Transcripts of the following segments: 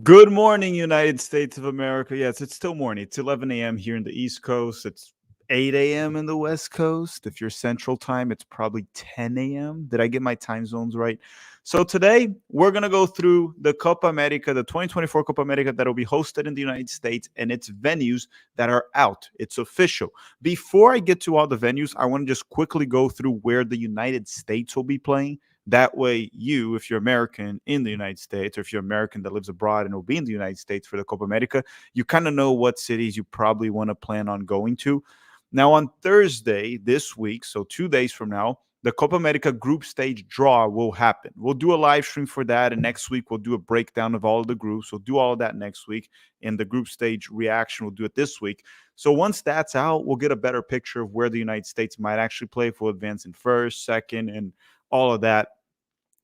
Good morning, United States of America. Yes, it's still morning. It's 11 a.m. here in the East Coast. It's 8 a.m. in the West Coast. If you're Central Time, it's probably 10 a.m. Did I get my time zones right? So today we're gonna go through the Copa America, the 2024 Copa America that will be hosted in the United States and its venues that are out. It's official. Before I get to all the venues, I want to just quickly go through where the United States will be playing. That way, you, if you're American in the United States, or if you're American that lives abroad and will be in the United States for the Copa America, you kind of know what cities you probably want to plan on going to. Now, on Thursday this week, so 2 days from now, the Copa America group stage draw will happen. We'll do a live stream for that, and next week we'll do a breakdown of all of the groups. We'll do all of that next week, and the group stage reaction we'll do it this week. So once that's out, we'll get a better picture of where the United States might actually play if we'll advance in first, second, and all of that.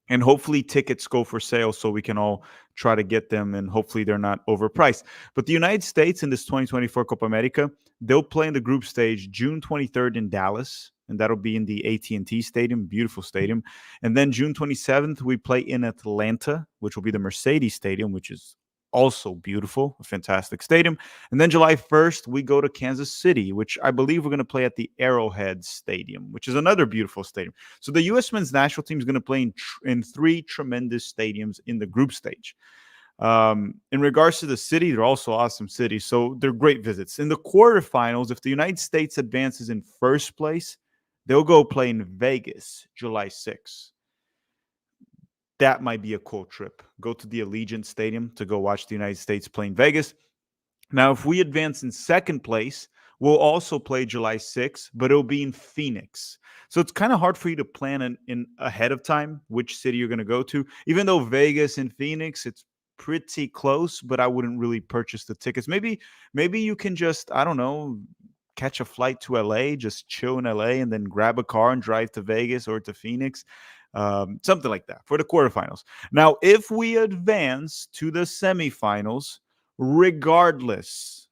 And hopefully tickets go for sale so we can all try to get them, and hopefully they're not overpriced. But the United States in this 2024 Copa America, they'll play in the group stage June 23rd in Dallas, and that'll be in the AT&T Stadium, beautiful stadium. And then June 27th, we play in Atlanta, which will be the Mercedes Stadium, which is also beautiful, a fantastic stadium. And then July 1st, we go to Kansas City, which I believe we're going to play at the Arrowhead Stadium, which is another beautiful stadium. So the U.S. men's national team is going to play in three tremendous stadiums in the group stage. In regards to the city, they're also awesome cities, so they're great visits. In the quarterfinals, if the United States advances in first place, they'll go play in Vegas July 6th. That might be a cool trip. Go to the Allegiant Stadium to go watch the United States play in Vegas. Now, if we advance in second place, we'll also play July 6th, but it'll be in Phoenix. So it's kind of hard for you to plan in ahead of time which city you're going to go to. Even though Vegas and Phoenix, it's pretty close, but I wouldn't really purchase the tickets. Maybe you can just, I don't know, catch a flight to LA, just chill in LA, and then grab a car and drive to Vegas or to Phoenix. Something like that for the quarterfinals. Now, if we advance to the semifinals, regardless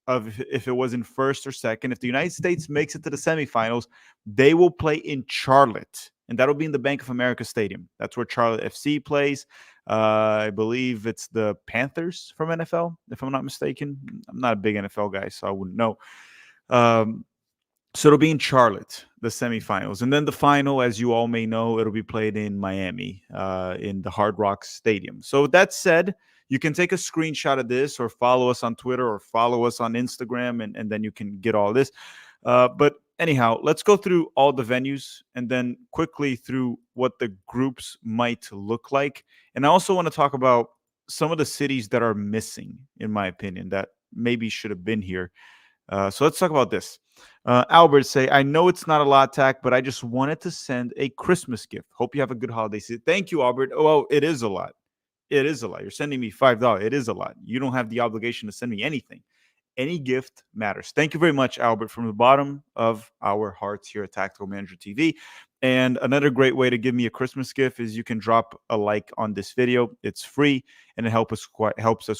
of if it was in first or second, if the United States makes it to the semifinals, they will play in Charlotte, and that'll be in the Bank of America Stadium. That's where Charlotte FC plays. I believe it's the Panthers from NFL, if I'm not mistaken. I'm not a big NFL guy, so I wouldn't know. So it'll be in Charlotte, the semifinals. And then the final, as you all may know, it'll be played in Miami, in the Hard Rock Stadium. So with that said, you can take a screenshot of this or follow us on Twitter or follow us on Instagram, and then you can get all this. But anyhow, let's go through all the venues and then quickly through what the groups might look like. And I also want to talk about some of the cities that are missing, in my opinion, that maybe should have been here. So let's talk about this. Albert say, I know it's not a lot, Tack, but I just wanted to send a Christmas gift. Hope you have a good holiday season. Thank you, Albert. Oh, well, it is a lot. It is a lot. You're sending me $5. It is a lot. You don't have the obligation to send me anything. Any gift matters. Thank you very much, Albert, from the bottom of our hearts here at Tactical Manager TV. And another great way to give me a Christmas gift is you can drop a like on this video. It's free and it helps us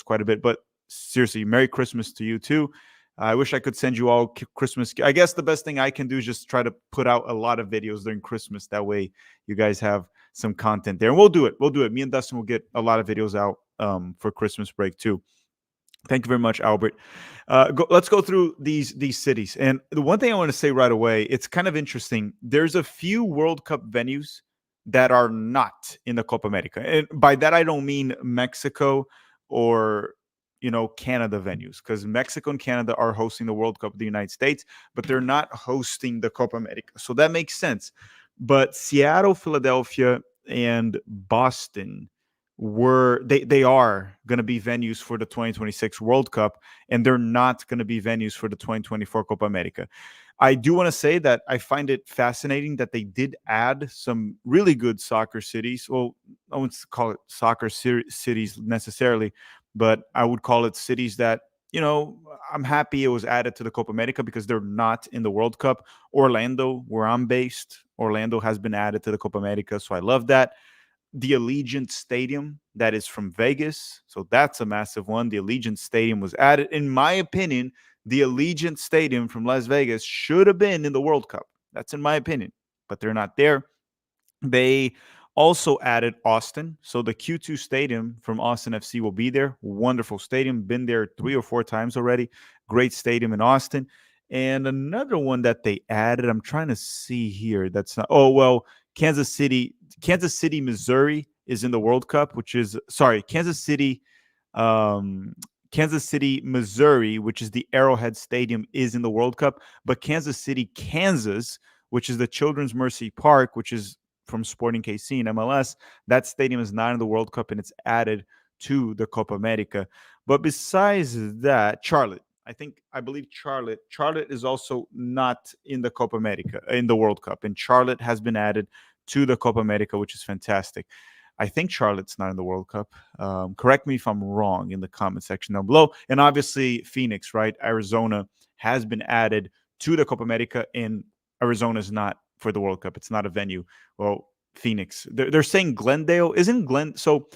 quite a bit. But seriously, Merry Christmas to you too. I wish I could send you all Christmas. I guess the best thing I can do is just try to put out a lot of videos during Christmas. That way you guys have some content there. And we'll do it. We'll do it. Me and Dustin will get a lot of videos out for Christmas break too. Thank you very much, Albert. Let's go through these cities. And the one thing I want to say right away, it's kind of interesting. There's a few World Cup venues that are not in the Copa America. And by that, I don't mean Mexico or Canada venues, because Mexico and Canada are hosting the World Cup of the United States, but they're not hosting the Copa America. So that makes sense. But Seattle, Philadelphia, and Boston they are going to be venues for the 2026 World Cup, and they're not going to be venues for the 2024 Copa America. I do want to say that I find it fascinating that they did add some really good soccer cities. Well, I wouldn't call it soccer cities necessarily, but I would call it cities that, I'm happy it was added to the Copa America because they're not in the World Cup. Orlando, where I'm based, Orlando has been added to the Copa America, so I love that. The Allegiant Stadium, that is from Vegas, so that's a massive one. The Allegiant Stadium was added. In my opinion, the Allegiant Stadium from Las Vegas should have been in the World Cup. That's in my opinion, but they're not there. They Also added Austin. So the Q2 stadium from Austin FC will be there. Wonderful stadium. Been there 3 or 4 times already. Great stadium in Austin. And another one that they added, I'm trying to see here. That's not, oh, well, Kansas City, Missouri is in the World Cup, which is, sorry, um, Kansas City, Missouri, which is the Arrowhead Stadium, is in the World Cup. But Kansas City, Kansas, which is the Children's Mercy Park, which is from Sporting KC in MLS, that stadium is not in the World Cup and it's added to the Copa America. But besides that, Charlotte, I believe Charlotte is also not in the Copa America in the World Cup, and Charlotte has been added to the Copa America, which is fantastic. I think Charlotte's not in the World Cup. Correct me if I'm wrong in the comment section down below. And obviously, Phoenix, right? Arizona has been added to the Copa America, and Arizona is not for the World Cup. It's not a venue. Well, Phoenix. They're saying Glendale. Isn't Glen? So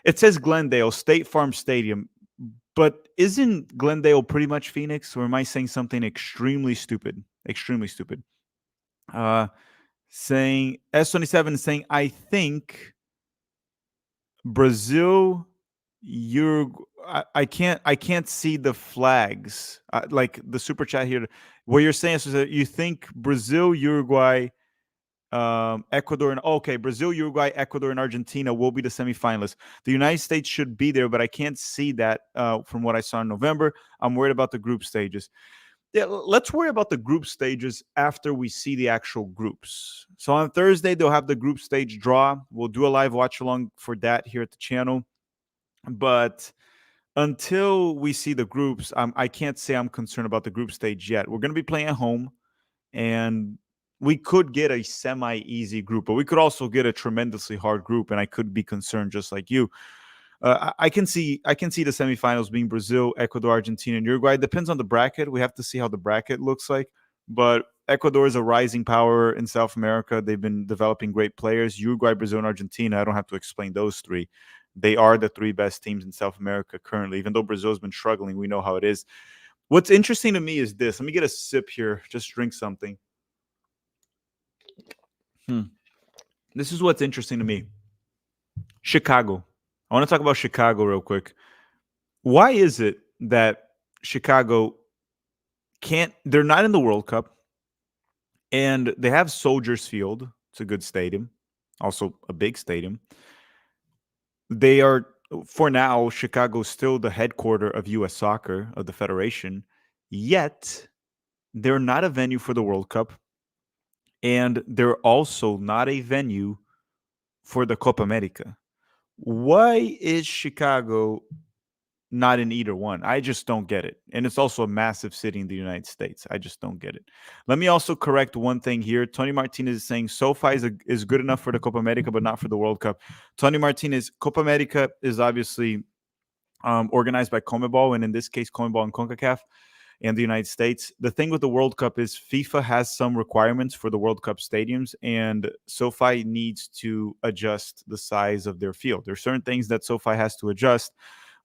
it says Glendale State Farm Stadium, but isn't Glendale pretty much Phoenix? Or am I saying something extremely stupid? Extremely stupid. Saying S27 saying I think Brazil, Uruguay. I can't see the flags. Like the super chat here. What you're saying is that you think Brazil, Uruguay, Ecuador, and okay, Brazil, Uruguay, Ecuador, and Argentina will be the semifinalists. The United States should be there, but I can't see that from what I saw in November. I'm worried about the group stages. Yeah, let's worry about the group stages after we see the actual groups. So on Thursday, they'll have the group stage draw. We'll do a live watch along for that here at the channel. But until we see the groups, I can't say I'm concerned about the group stage yet. We're going to be playing at home, and we could get a semi-easy group, but we could also get a tremendously hard group, and I could be concerned just like you. I can see the semifinals being Brazil, Ecuador, Argentina, and Uruguay. It depends on the bracket. We have to see how the bracket looks like. But Ecuador is a rising power in South America. They've been developing great players. Uruguay, Brazil, and Argentina. I don't have to explain those three. They are the three best teams in South America currently. Even though Brazil's been struggling, we know how it is. What's interesting to me is this. Let me get a sip here. Just drink something. This is what's interesting to me. Chicago. I want to talk about Chicago real quick. Why is it that Chicago they're not in the World Cup, and they have Soldiers Field. It's a good stadium, also a big stadium. They are, for now, Chicago's still the headquarter of U.S. Soccer, of the Federation, yet they're not a venue for the World Cup, and they're also not a venue for the Copa America. Why is Chicago not in either one? I just don't get it. And it's also a massive city in the United States. I just don't get it. Let me also correct one thing here. Tony Martinez is saying SoFi is good enough for the Copa America, but not for the World Cup. Tony Martinez, Copa America is obviously organized by CONMEBOL, and in this case, CONMEBOL and CONCACAF and the United States. The thing with the World Cup is FIFA has some requirements for the World Cup stadiums, and SoFi needs to adjust the size of their field. There are certain things that SoFi has to adjust,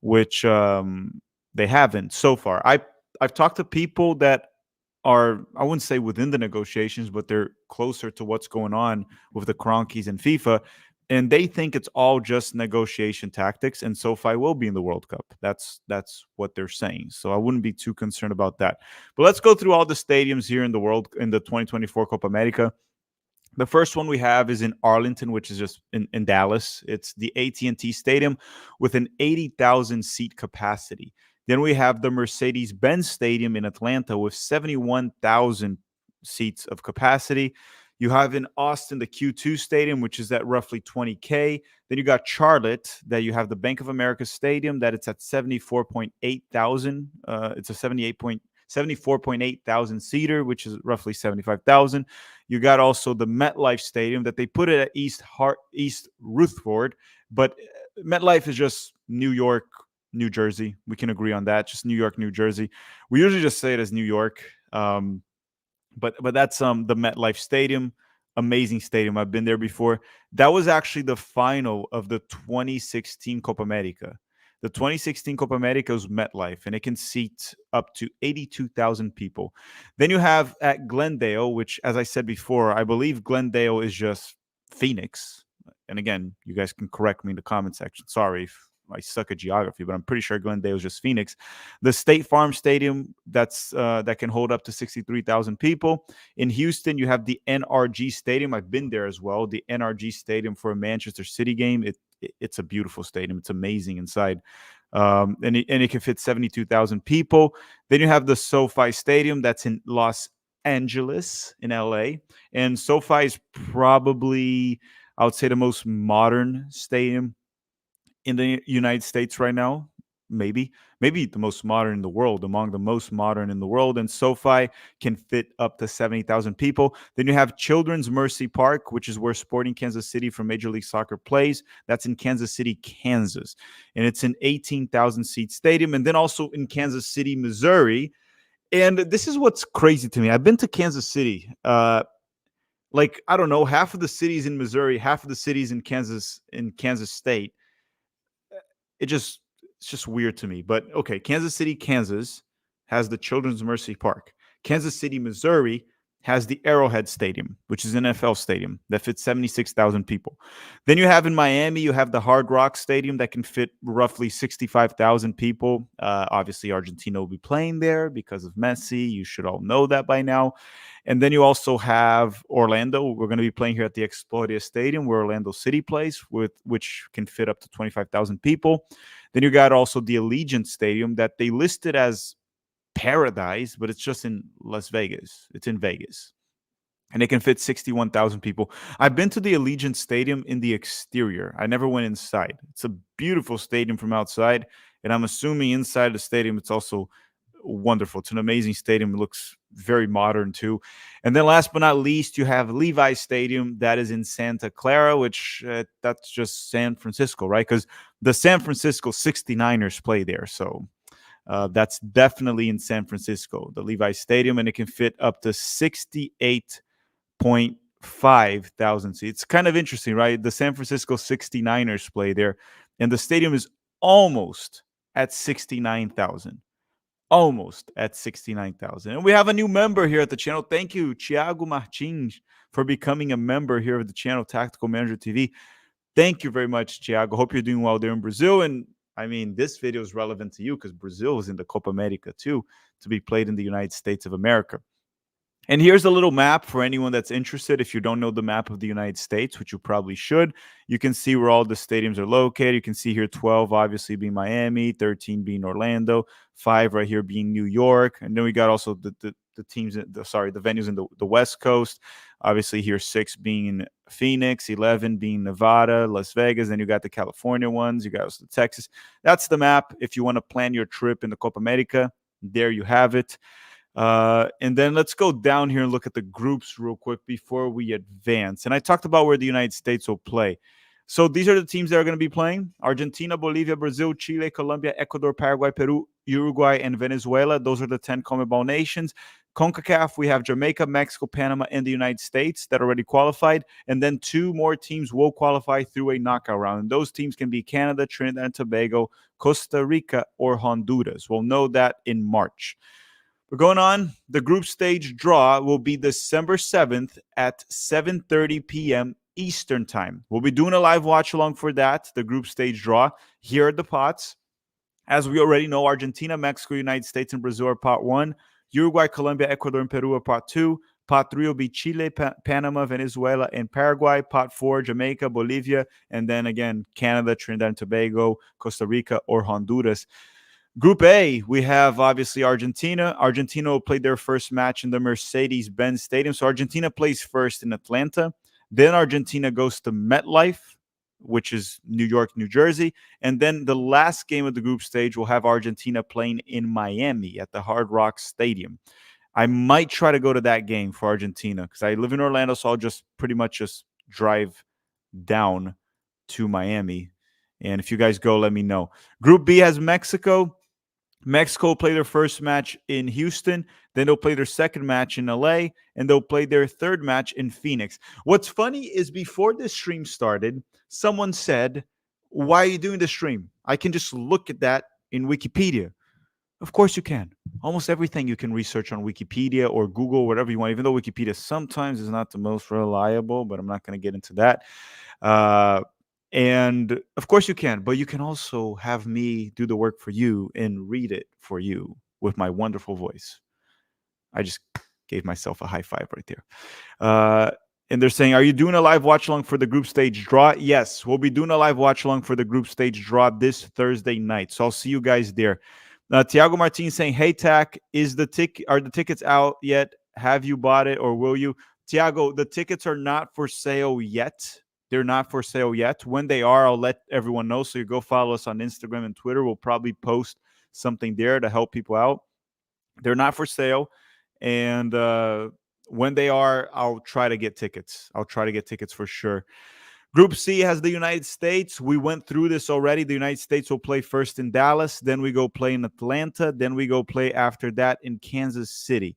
which they haven't so far. I've talked to people that are, I wouldn't say within the negotiations, but they're closer to what's going on with the Kroenkes and FIFA, and they think it's all just negotiation tactics, and SoFi will be in the World Cup. That's what they're saying. So I wouldn't be too concerned about that. But let's go through all the stadiums here in the 2024 Copa America. The first one we have is in Arlington, which is just in Dallas. It's the AT&T Stadium with an 80,000 seat capacity. Then we have the Mercedes-Benz Stadium in Atlanta with 71,000 seats of capacity. You have in Austin the Q2 Stadium, which is at roughly 20K. Then you got Charlotte, that you have the Bank of America Stadium, that it's at 74.8 thousand. It's a 74.8 thousand seater, which is roughly 75,000. You got also the MetLife Stadium that they put it at East Rutherford, but MetLife is just New York, New Jersey. We can agree on that. Just New York, New Jersey. We usually just say it as New York. But that's the MetLife Stadium. Amazing stadium. I've been there before. That was actually the final of the 2016 Copa America. The 2016 Copa America was MetLife, and it can seat up to 82,000 people. Then you have at Glendale, which, as I said before, I believe Glendale is just Phoenix. and again, you guys can correct me in the comment section. Sorry if I suck at geography, but I'm pretty sure Glendale is just Phoenix. The State Farm Stadium, that can hold up to 63,000 people. In Houston, you have the NRG Stadium. I've been there as well. The NRG Stadium for a Manchester City game. It's a beautiful stadium. It's amazing inside. And it can fit 72,000 people. Then you have the SoFi Stadium that's in Los Angeles in LA. And SoFi is probably, I would say, the most modern stadium in the United States right now. Maybe the most modern in the world, among the most modern in the world. And SoFi can fit up to 70,000 people. Then you have Children's Mercy Park, which is where Sporting Kansas City from Major League Soccer plays. That's in Kansas City, Kansas. And it's an 18,000 seat stadium. And then also in Kansas City, Missouri. And this is what's crazy to me. I've been to Kansas City. Like, I don't know, half of the cities in Missouri, half of the cities in Kansas State. It's just weird to me. But okay, Kansas City, Kansas has the Children's Mercy Park. Kansas City, Missouri has the Arrowhead Stadium, which is an NFL stadium that fits 76,000 people. Then you have in Miami, you have the Hard Rock Stadium that can fit roughly 65,000 people. Obviously, Argentina will be playing there because of Messi. You should all know that by now. And then you also have Orlando. We're going to be playing here at the Exploria Stadium where Orlando City plays, which can fit up to 25,000 people. Then you got also the Allegiant Stadium that they listed as Paradise, but it's just in Las Vegas. It's in Vegas. And it can fit 61,000 people. I've been to the Allegiant Stadium in the exterior. I never went inside. It's a beautiful stadium from outside. And I'm assuming inside the stadium, it's also wonderful. It's an amazing stadium. It looks very modern too. And then last but not least, you have Levi Stadium that is in Santa Clara, which that's just San Francisco, right? Because the San Francisco 69ers play there. So that's definitely in San Francisco, the Levi Stadium, and it can fit up to 68.5 thousand seats. It's kind of interesting, right? The San Francisco 69ers play there, and the stadium is almost at 69,000. Almost at 69,000. And we have a new member here at the channel. Thank you, Thiago Martins, for becoming a member here of the channel, Tactical Manager TV. Thank you very much, Thiago. Hope you're doing well there in Brazil. And I mean, this video is relevant to you because Brazil is in the Copa America too, to be played in the United States of America. And here's a little map for anyone that's interested. If you don't know the map of the United States, which you probably should, you can see where all the stadiums are located. You can see here 12 obviously being Miami, 13 being Orlando, 5 right here being New York. And then we got also the teams, the venues in the West Coast. Obviously here 6 being in Phoenix, 11 being Nevada, Las Vegas. Then you got the California ones. You got also Texas. That's the map. If you want to plan your trip in the Copa America, there you have it. And then let's go down here and look at the groups real quick before we advance. And I talked about where the United States will play. So these are the teams that are going to be playing: Argentina, Bolivia, Brazil, Chile, Colombia, Ecuador, Paraguay, Peru, Uruguay, and Venezuela. Those are the 10 CONMEBOL nations. CONCACAF, we have Jamaica, Mexico, Panama, and the United States that already qualified. And then 2 more teams will qualify through a knockout round. And those teams can be Canada, Trinidad and Tobago, Costa Rica, or Honduras. We'll know that in March. We're going on. The group stage draw will be December 7th at 7:30 p.m. Eastern time. We'll be doing a live watch along for that, the group stage draw. Here are the pots. As we already know, Argentina, Mexico, United States, and Brazil are pot 1. Uruguay, Colombia, Ecuador, and Peru are pot 2. Pot 3 will be Chile, Panama, Venezuela, and Paraguay. Pot 4, Jamaica, Bolivia, and then again, Canada, Trinidad and Tobago, Costa Rica, or Honduras. Group A, we have obviously Argentina. Argentina will play their first match in the Mercedes-Benz Stadium. So Argentina plays first in Atlanta. Then Argentina goes to MetLife, which is New York, New Jersey. And then the last game of the group stage will have Argentina playing in Miami at the Hard Rock Stadium. I might try to go to that game for Argentina because I live in Orlando, so I'll just pretty much just drive down to Miami. And if you guys go, let me know. Group B has Mexico. Mexico will play their first match in Houston. Then they'll play their second match in LA. And they'll play their third match in Phoenix. What's funny is before this stream started, someone said, "Why are you doing the stream? I can just look at that in Wikipedia." Of course you can. Almost everything you can research on Wikipedia or Google, whatever you want, even though Wikipedia sometimes is not the most reliable, but I'm not going to get into that. Uh, and of course you can, but you can also have me do the work for you and read it for you with my wonderful voice. I just gave myself a high five right there. Uh, and they're saying, are you doing a live watch along for the group stage draw? Yes, we'll be doing a live watch along for the group stage draw this Thursday night. So I'll see you guys there. Tiago Martin saying, hey, Tac, are the tickets out yet? Have you bought it or will you? Tiago, the tickets are not for sale yet. They're not for sale yet. When they are, I'll let everyone know. So you go follow us on Instagram and Twitter. We'll probably post something there to help people out. They're not for sale. And when they are, I'll try to get tickets. I'll try to get tickets for sure. Group C has the United States. We went through this already. The United States will play first in Dallas. Then we go play in Atlanta. Then we go play after that in Kansas City.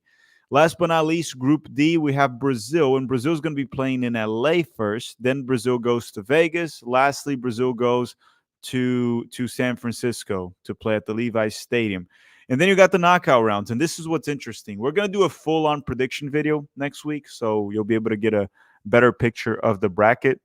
Last but not least, Group D, we have Brazil. And Brazil's going to be playing in LA first. Then Brazil goes to Vegas. Lastly, Brazil goes to San Francisco to play at the Levi's Stadium. And then you got the knockout rounds. And this is what's interesting. We're going to do a full-on prediction video next week, so you'll be able to get a better picture of the bracket.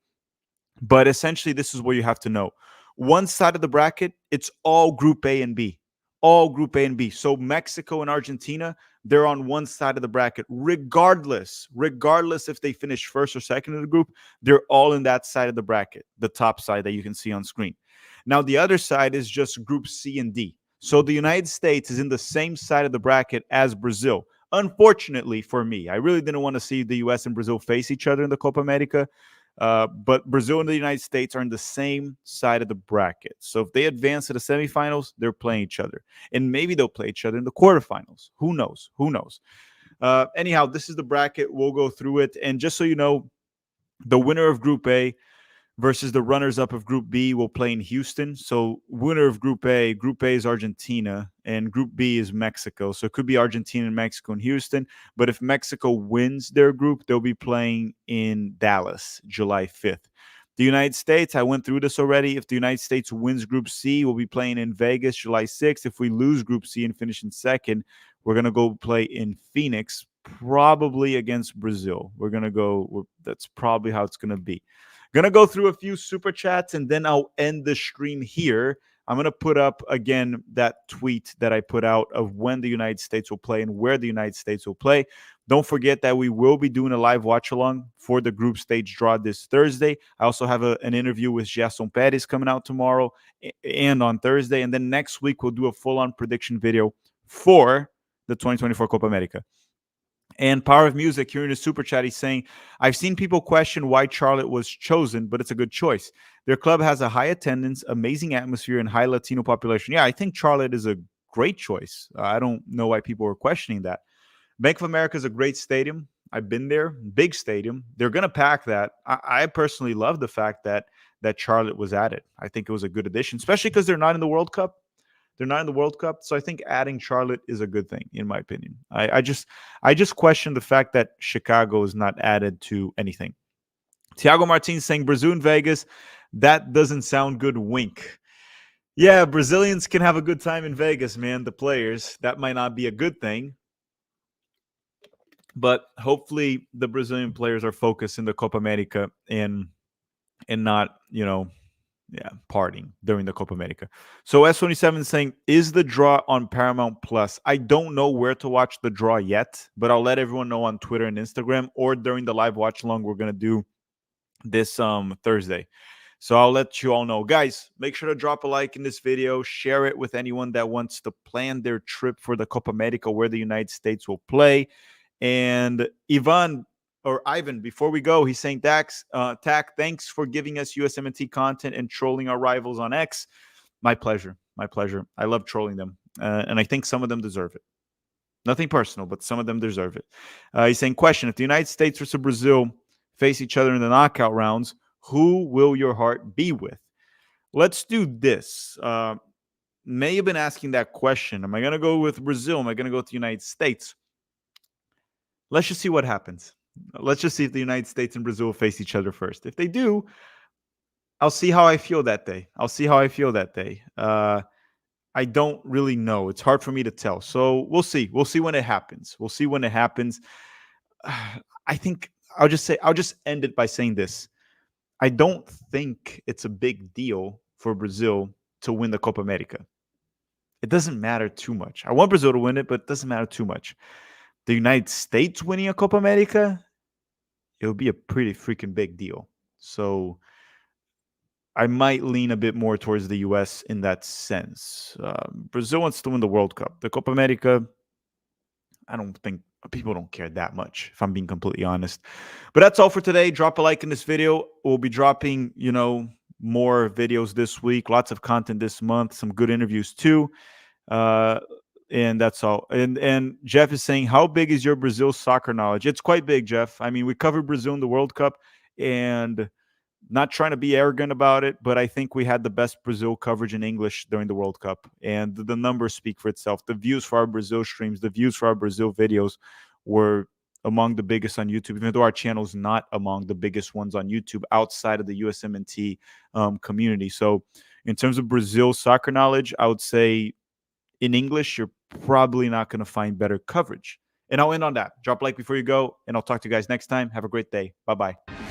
But essentially, this is what you have to know. One side of the bracket, it's all Group A and B. All Group A and B. So Mexico and Argentina, they're on one side of the bracket. Regardless if they finish first or second in the group, they're all in that side of the bracket, the top side that you can see on screen. Now, the other side is just Group C and D. So the United States is in the same side of the bracket as Brazil. Unfortunately for me, I really didn't want to see the U.S. and Brazil face each other in the Copa America. But Brazil and the United States are in the same side of the bracket. So if they advance to the semifinals, they're playing each other. And maybe they'll play each other in the quarterfinals. Who knows? Who knows? Anyhow, this is the bracket. We'll go through it. And just so you know, the winner of Group A versus the runners-up of Group B will play in Houston. So winner of Group A is Argentina, and Group B is Mexico. So it could be Argentina and Mexico in Houston. But if Mexico wins their group, they'll be playing in Dallas, July 5th. The United States, I went through this already. If the United States wins Group C, we'll be playing in Vegas, July 6th. If we lose Group C and finish in second, we're going to go play in Phoenix, probably against Brazil. That's probably how it's going to be. Gonna go through a few super chats and then I'll end the stream here. I'm gonna put up again that tweet that I put out of when the United States will play and where the United States will play. Don't forget that we will be doing a live watch along for the group stage draw this Thursday. I also have an interview with Gerson Perez coming out tomorrow and on Thursday. And then next week we'll do a full-on prediction video for the 2024 Copa America. And Power of Music here in the super chat, he's saying, I've seen people question why Charlotte was chosen, but it's a good choice. Their club has a high attendance, amazing atmosphere, and high Latino population. Yeah, I think Charlotte is a great choice. I don't know why people were questioning that. Bank of America is a great stadium. I've been there, big stadium. They're going to pack that. I personally love the fact that Charlotte was added. I think it was a good addition, especially because they're not in the World Cup. They're not in the World Cup, so I think adding Charlotte is a good thing, in my opinion. I just question the fact that Chicago is not added to anything. Tiago Martins saying Brazil and Vegas, that doesn't sound good. Wink. Yeah, Brazilians can have a good time in Vegas, man. The players, that might not be a good thing, but hopefully the Brazilian players are focused in the Copa America and not, partying during the Copa America. So S27 saying, is the draw on Paramount Plus? I don't know where to watch the draw yet, but I'll let everyone know on Twitter and Instagram or during the live watch along we're going to do this Thursday. So I'll let you all know. Guys, make sure to drop a like in this video. Share it with anyone that wants to plan their trip for the Copa America where the United States will play. And Ivan, before we go, he's saying, Tac, thanks for giving us USMNT content and trolling our rivals on X. My pleasure. My pleasure. I love trolling them. And I think some of them deserve it. Nothing personal, but some of them deserve it. He's saying, question, if the United States versus Brazil face each other in the knockout rounds, who will your heart be with? Let's do this. May have been asking that question. Am I going to go with Brazil? Am I going to go with the United States? Let's just see what happens. Let's just see if the United States and Brazil face each other first. If they do, I'll see how I feel that day. I I don't really know. It's hard for me to tell. So we'll see. We'll see when it happens. We'll see when it happens. I think I'll just end it by saying this. I don't think it's a big deal for Brazil to win the Copa America. It doesn't matter too much. I want Brazil to win it, but it doesn't matter too much. The United States winning a Copa America, it would be a pretty freaking big deal. So I might lean a bit more towards the US in that sense. Brazil wants to win the World Cup. The Copa America, I don't think people don't care that much, if I'm being completely honest. But that's all for today. Drop a like in this video. We'll be dropping, more videos this week, lots of content this month, some good interviews too. Uh, and that's all. And Jeff is saying, how big is your Brazil soccer knowledge? It's quite big, Jeff. I mean, we covered Brazil in the World Cup, and not trying to be arrogant about it, but I think we had the best Brazil coverage in English during the World Cup. And the numbers speak for itself. The views for our Brazil streams, the views for our Brazil videos were among the biggest on YouTube, even though our channel is not among the biggest ones on YouTube outside of the USMNT community. So in terms of Brazil soccer knowledge, I would say in English, you're probably not going to find better coverage. And I'll end on that. Drop a like before you go, and I'll talk to you guys next time. Have a great day. Bye-bye.